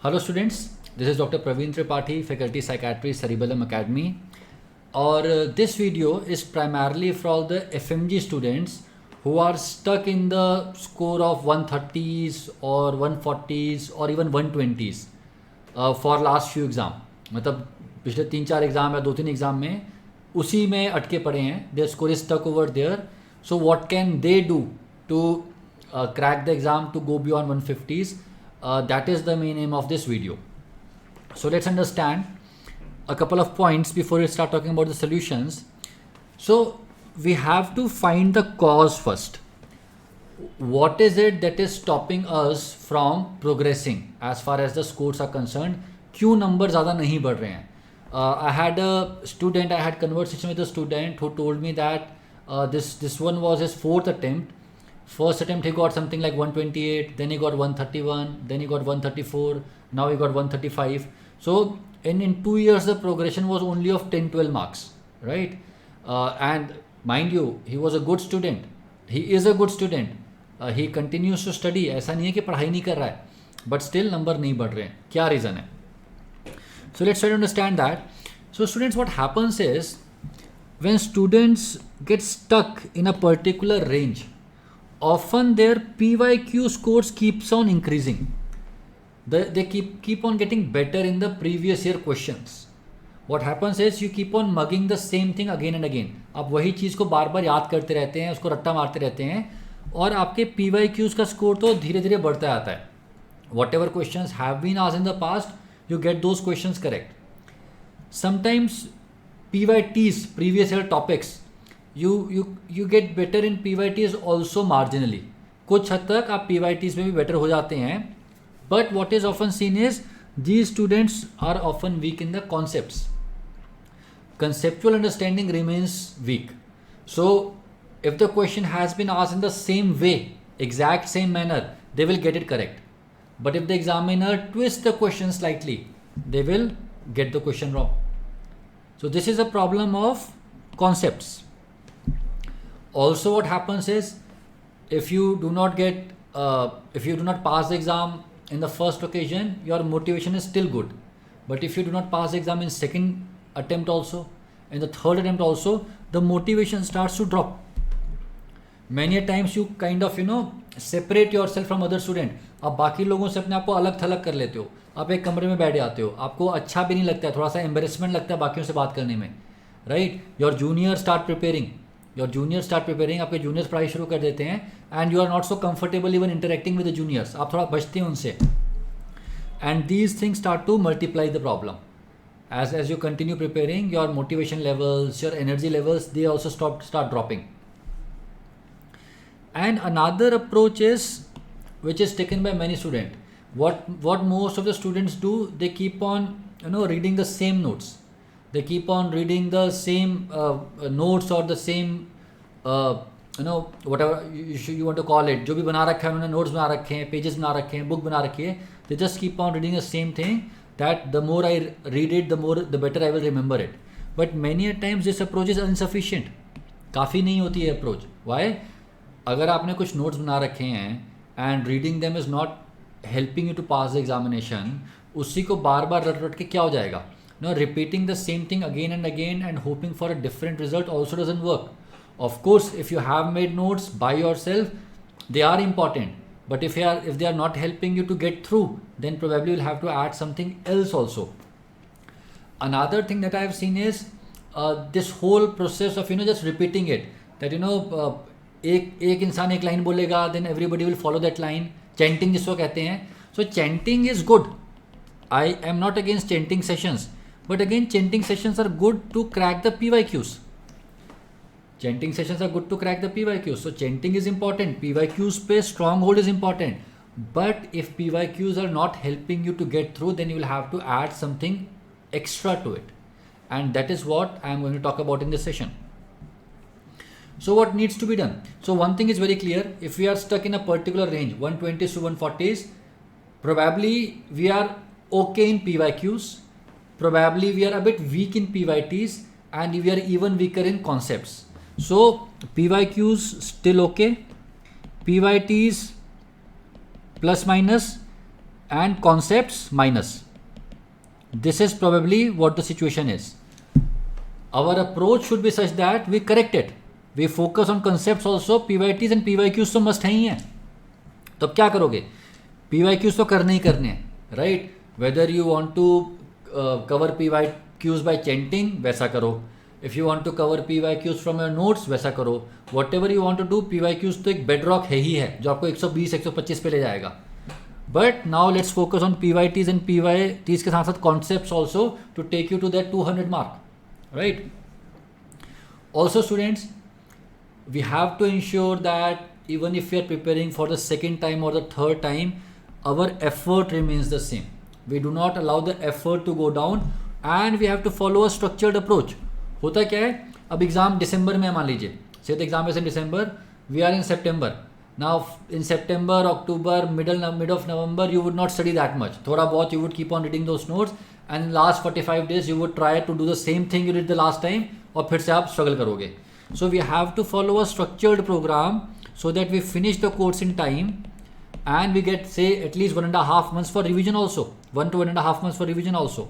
Hello students, this is Dr. Praveen Tripathi, Faculty Psychiatry, Cerebellum Academy. Or this video is primarily for all the FMG students who are stuck in the score of 130s or 140s or even 120s for last few exam. मतलब पिछले 3-4 exam या 2-3 exam में उसी में अटके पड़े हैं. Their score is stuck over there. So what can they do to crack the exam to go beyond 150s? That is the main aim of this video. So let's understand a couple of points before we start talking about the solutions. So we have to find the cause first. What is it that is stopping us from progressing as far as the scores are concerned? क्यों number ज़्यादा नहीं बढ़ रहे हैं? I had conversation with a student who told me that this one was his fourth attempt. First attempt he got something like 128, then he got 131, then he got 134, now he got 135. So in 2 years the progression was only of 10-12 marks, right? And mind you, he was a good student. He is a good student. He continues to study. ऐसा नहीं है कि पढ़ाई नहीं कर रहा है, but still number नहीं बढ़ रहे हैं. क्या reason है? So let's try to understand that. So students, what happens is when students get stuck in a particular range, often their PYQ scores keeps on increasing. They keep on getting better in the previous year questions. What happens is you keep on mugging the same thing again and again. आप वही चीज़ को बार बार याद करते रहते हैं, उसको रट्टा मारते रहते हैं और आपके PYQs का स्कोर तो धीरे धीरे बढ़ता जाता है. Whatever questions have been asked in the past, you get those questions correct. Sometimes PYTs, previous year topics, you get better in PYTs also marginally. कुछ हद तक आप PYTs में भी better हो जाते हैं. But what is often seen is these students are often weak in the concepts. Conceptual understanding remains weak. So if the question has been asked in the same way, exact same manner, they will get it correct. But if the examiner twists the question slightly, they will get the question wrong. So this is a problem of concepts. Also what happens is if you do not pass the exam in the first occasion, your motivation is still good. But if you do not pass the exam in second attempt also, in the third attempt also, the motivation starts to drop. Many a times you kind of separate yourself from other student. आप बाकी लोगों से अपने आप को अलग थलग कर लेते हो. आप एक कमरे में बैठ जाते हो. आपको अच्छा भी नहीं लगता है, थोड़ा सा एम्बेरसमेंट लगता है बाकियों से बात करने में, right? Your junior start preparing, आपके जूनियर्स पढ़ाई शुरू कर देते हैं and you are not so comfortable even interacting with the juniors. आप थोड़ा बचते हैं उनसे and these things start to multiply the problem. As you continue preparing, your motivation levels, your energy levels, they also start dropping. And another approach is which is taken by many students. What most of the students do, they keep on reading the same notes. They keep on reading the same notes or the same whatever you want to call it. जो भी बना रखा है उन्होंने, notes बना रखे हैं, pages बना रखे हैं, book बना रखी है. They just keep on reading the same thing. That the more I read it, the better I will remember it. But many a times this approach is insufficient. काफ़ी नहीं होती है approach. Why? अगर आपने कुछ notes बना रखे हैं and reading them is not helping you to pass the examination, उसी को बार बार रट के क्या हो जाएगा? Repeating the same thing again and again and hoping for a different result also doesn't work. Of course, if you have made notes by yourself, they are important. But if they are not helping you to get through, then probably you'll have to add something else also. Another thing that I have seen is this whole process of just repeating it. That एक इंसान एक line बोलेगा, then everybody will follow that line. Chanting जिसको कहते हैं. So chanting is good. I am not against chanting sessions, but again chanting sessions are good to crack the PYQs. Chanting sessions are good to crack the PYQs. So chanting is important. PYQs पे stronghold is important. But if PYQs are not helping you to get through, then you will have to add something extra to it. And that is what I am going to talk about in this session. So what needs to be done? So one thing is very clear. If we are stuck in a particular range, 120s to 140s, probably we are okay in PYQs. Probably we are a bit weak in PYTs and we are even weaker in concepts. So PYQs still okay, PYTs plus minus, and concepts minus. This is probably what the situation is. Our approach should be such that we correct it. We focus on concepts also. PYTs and PYQs तो must हैं ही हैं. तो अब क्या करोगे? PYQs तो करने ही करने हैं, right? Whether you want to cover PYQs by chanting, वैसा करो. If you want to cover PYQs from your notes, वैसा करो. Whatever you want to do, PYQs तो एक bedrock है ही है, जो आपको 120-125 पे ले जाएगा. But now let's focus on PYTs and PYTs के साथ साथ concepts also to take you to that 200 mark, right? Also students, we have to ensure that even if we are preparing for the second time or the third time, our effort remains the same. We do not allow the effort to go down and we have to follow a structured approach. होता क्या है, अब exam दिसंबर में मान लीजिए, say the exam is in December, we are in September. Now in September, October, mid of November, you would not study that much. थोड़ा बहुत you would keep on reading those notes and last 45 days you would try to do the same thing you did the last time और फिर से आप struggle करोगे. So we have to follow a structured program so that we finish the course in time and we get say at least 1.5 months for revision also. 1 to 1.5 months for revision also.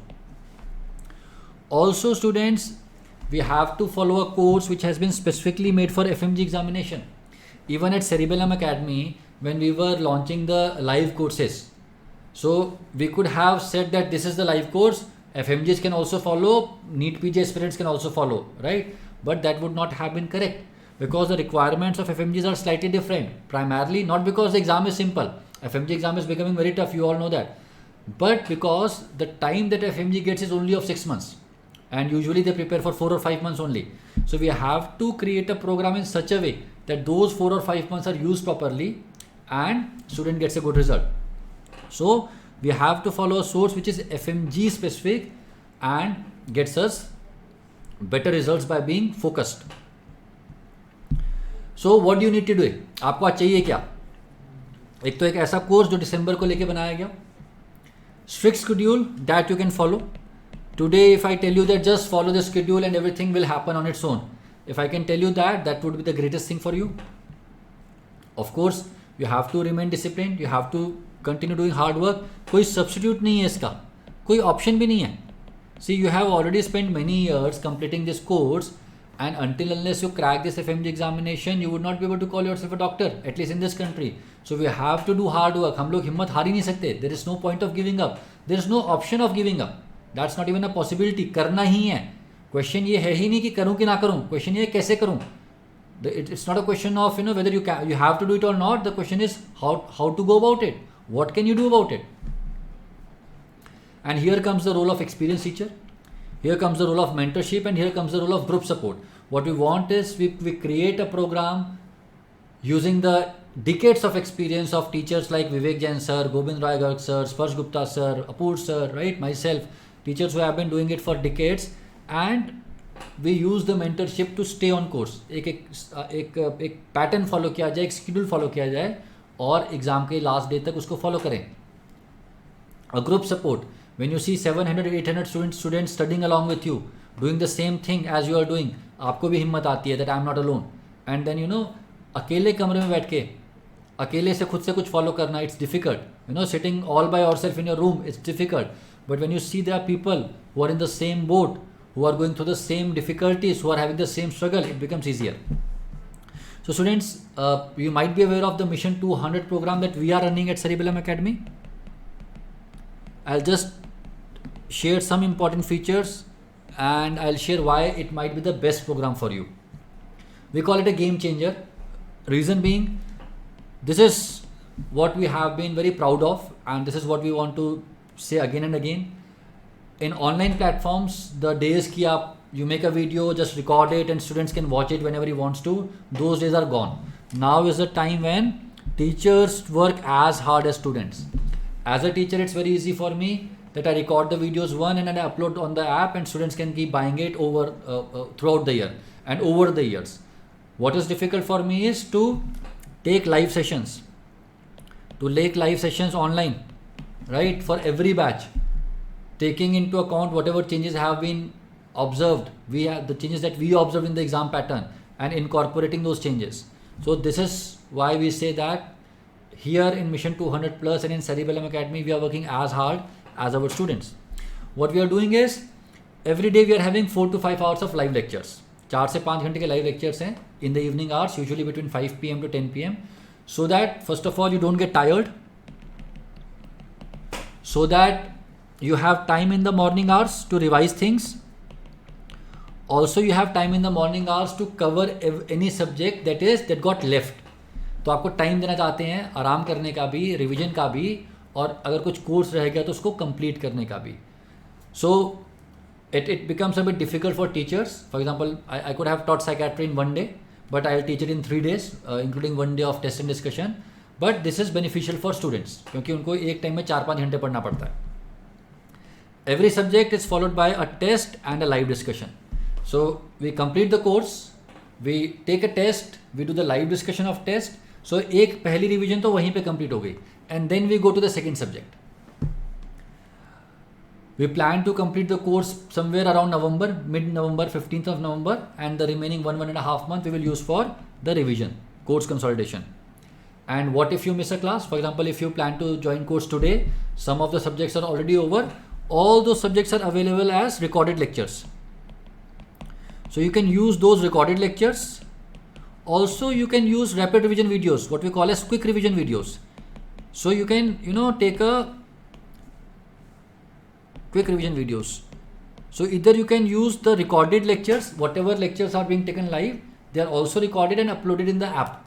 Also students, we have to follow a course which has been specifically made for FMG examination. Even at Cerebellum Academy, when we were launching the live courses, so we could have said that this is the live course, FMGs can also follow, NEET PG aspirants can also follow, right? But that would not have been correct because the requirements of FMGs are slightly different. Primarily not because the exam is simple. FMG exam is becoming very tough, you all know that. But because the time that FMG gets is only of 6 months. And usually they prepare for 4 or 5 months only. So we have to create a program in such a way that those 4 or 5 months are used properly and student gets a good result. So we have to follow a source which is FMG specific and gets us better results by being focused. So what do you need to do? आपको आज चाहिए क्या? एक तो एक ऐसा course जो दिसंबर को लेके बनाया गया, strict schedule that you can follow. Today if I tell you that just follow the schedule and everything will happen on its own, if I can tell you that, that would be the greatest thing for you. Of course you have to remain disciplined, you have to continue doing hard work. कोई substitute नहीं है इसका, कोई option भी नहीं है. See, you have already spent many years completing this course and until unless you crack this FMG examination, you would not be able to call yourself a doctor, at least in this country. So we have to do hard work. हम लोग हिम्मत हार ही नहीं सकते. There is no point of giving up. There is no option of giving up. That's not even a possibility. करना ही है. Question ये है ही नहीं कि करूँ कि ना करूँ. Question ये है कैसे करूँ. It's not a question of whether you have to do it or not. The question is how to go about it. What can you do about it? And here comes the role of experienced teacher. Here comes the role of mentorship and here comes the role of group support. What we want is we create a program using the decades of experience of teachers like Vivek Jain sir, Gobind Rai Garg sir, Sparsh Gupta sir, Apur sir, right? Myself, teachers who have been doing it for decades, and we use the mentorship to stay on course. एक pattern follow किया जाए, एक schedule follow किया जाए और exam के last day तक उसको follow करें. A group support. When you see 700-800 students studying along with you, doing the same thing as you are doing, आपको भी हिम्मत आती है that I am not alone. And then अकेले कमरे में बैठ के अकेले से खुद से कुछ follow करना, it's difficult. Sitting all by yourself in your room, it's difficult. But when you see there are people who are in the same boat, who are going through the same difficulties, who are having the same struggle, it becomes easier. So students, you might be aware of the Mission 200 program that we are running at Cerebellum Academy. I'll just share some important features and I'll share why it might be the best program for you. We call it a game changer. Reason being, this is what we have been very proud of and this is what we want to say again and again. In online platforms, the days ki you make a video, just record it and students can watch it whenever he wants to, those days are gone. Now is the time when teachers work as hard as students. As a teacher, it's very easy for me that I record the videos and then I upload on the app and students can keep buying it over throughout the year and over the years. What is difficult for me is to take live sessions, online, right, for every batch, taking into account whatever changes have been observed, we have the changes that we observed in the exam pattern and incorporating those changes. So this is why we say that here in Mission 200 Plus and in Cerebellum Academy, we are working as hard as our students. What we are doing is, every day we are having 4 to 5 hours of live lectures. 4 से 5 घंटे के live lectures हैं in the evening hours, usually between 5 PM to 10 PM, so that first of all you don't get tired, so that you have time in the morning hours to revise things. Also you have time in the morning hours to cover any subject that got left. तो आपको time देना चाहते हैं आराम करने का भी, revision का भी, और अगर कुछ कोर्स रह गया तो उसको कंप्लीट करने का भी. सो it becomes a bit difficult for teachers. For example, I could have taught psychiatry in 1 day, but I'll teach it in 3 days, including 1 day of test and discussion. But this is beneficial for students क्योंकि उनको एक time में 4-5 घंटे पढ़ना पड़ता है. Every subject is followed by a test and a live discussion. So we complete the course, we take a test, we do the live discussion of test. So एक पहली रिवीजन तो वहीं पे कंप्लीट हो गई, and then we go to the second subject. We plan to complete the course somewhere around November, mid-November, 15th of November, and the remaining 1.5 month we will use for the revision, course consolidation. And what if you miss a class? For example, if you plan to join course today, some of the subjects are already over, all those subjects are available as recorded lectures. So you can use those recorded lectures. Also you can use rapid revision videos, what we call as quick revision videos. So you can, take a quick revision videos. So either you can use the recorded lectures, whatever lectures are being taken live, they are also recorded and uploaded in the app.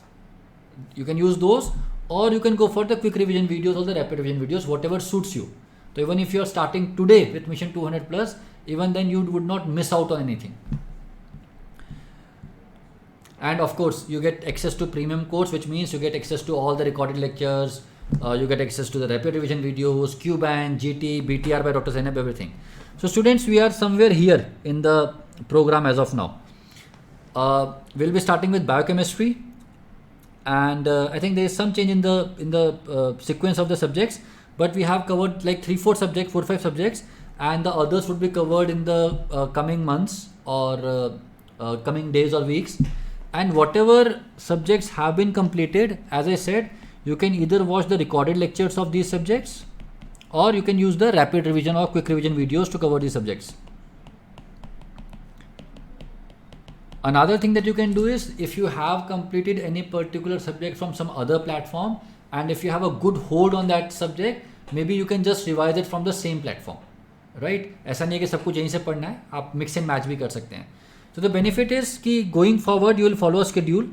You can use those, or you can go for the quick revision videos or the rapid revision videos, whatever suits you. So even if you are starting today with Mission 200 Plus, even then you would not miss out on anything. And of course you get access to premium course, which means you get access to all the recorded lectures, you get access to the rapid revision videos, Q-Band, GT, BTR by Dr. Zainab, everything. So students, we are somewhere here in the program as of now. We'll be starting with biochemistry, and I think there is some change in the sequence of the subjects, but we have covered like 4 or 5 subjects, and the others would be covered in the coming months or coming days or weeks. And whatever subjects have been completed, as I said, you can either watch the recorded lectures of these subjects, or you can use the rapid revision or quick revision videos to cover these subjects. Another thing that you can do is, if you have completed any particular subject from some other platform, and if you have a good hold on that subject, maybe you can just revise it from the same platform, right? ऐसा नहीं है कि सब कुछ यहीं से पढ़ना है, आप mix and match भी कर सकते हैं. So the benefit is कि going forward you will follow a schedule.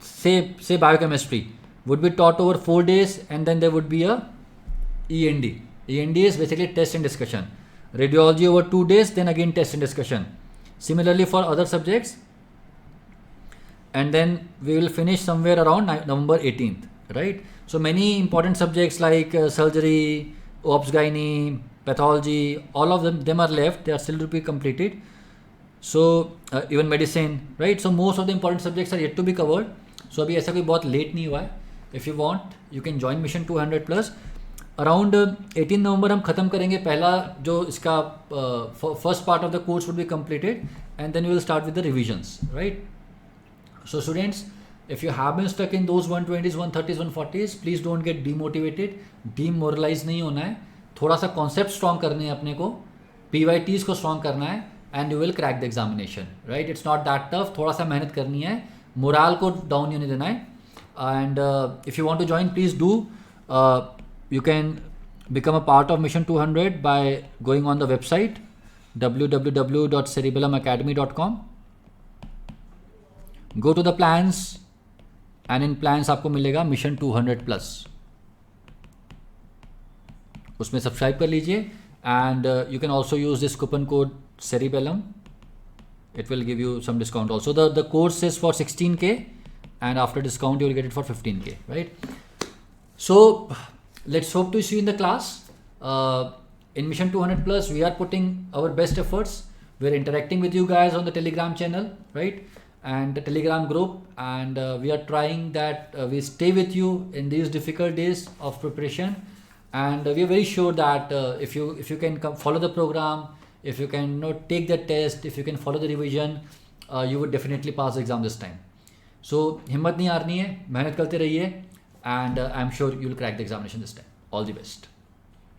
Say biochemistry would be taught over 4 days, and then there would be a END. END is basically test and discussion. Radiology over 2 days, then again test and discussion. Similarly for other subjects, and then we will finish somewhere around November 18th, right? So many important subjects like surgery, obs gynae, pathology, all of them are left. They are still to be completed. So even medicine, right? So most of the important subjects are yet to be covered. So अभी ऐसा कोई बहुत late नहीं हुआ है. If you want, you can join Mission 200 Plus. Around 18 November हम ख़त्म करेंगे पहला जो इसका first part of the course would be completed, and then we will start with the revisions, right? So students, if you have been stuck in those 120s, 130s, 140s, please don't get demotivated. Demoralize नहीं होना है. थोड़ा सा concept strong करने हैं अपने को, PYTs को strong करना है, and you will crack the examination, right? It's not that tough. थोड़ा सा मेहनत करनी है, मोराल को डाउन नहीं देना है. And if you want to join, please do. You can become a part of Mission 200 by going on the website www.cerebellumacademy.com. Go to the plans, and in plans आपको मिलेगा Mission 200 Plus. उसमें subscribe कर लीजिए, and you can also use this coupon code Cerebellum. It will give you some discount also. The course is for 16K, and after discount you will get it for 15K, right? So let's hope to see you in the class. In Mission 200 Plus, we are putting our best efforts. We're interacting with you guys on the Telegram channel, right? And the Telegram group, and we are trying that we stay with you in these difficult days of preparation. And we are very sure that if you can follow the program, if you can take the test, if you can follow the revision, you would definitely pass the exam this time. So हिम्मत नहीं हारनी है, मेहनत करते रहिए, and I'm sure you'll crack the examination this time. All the best.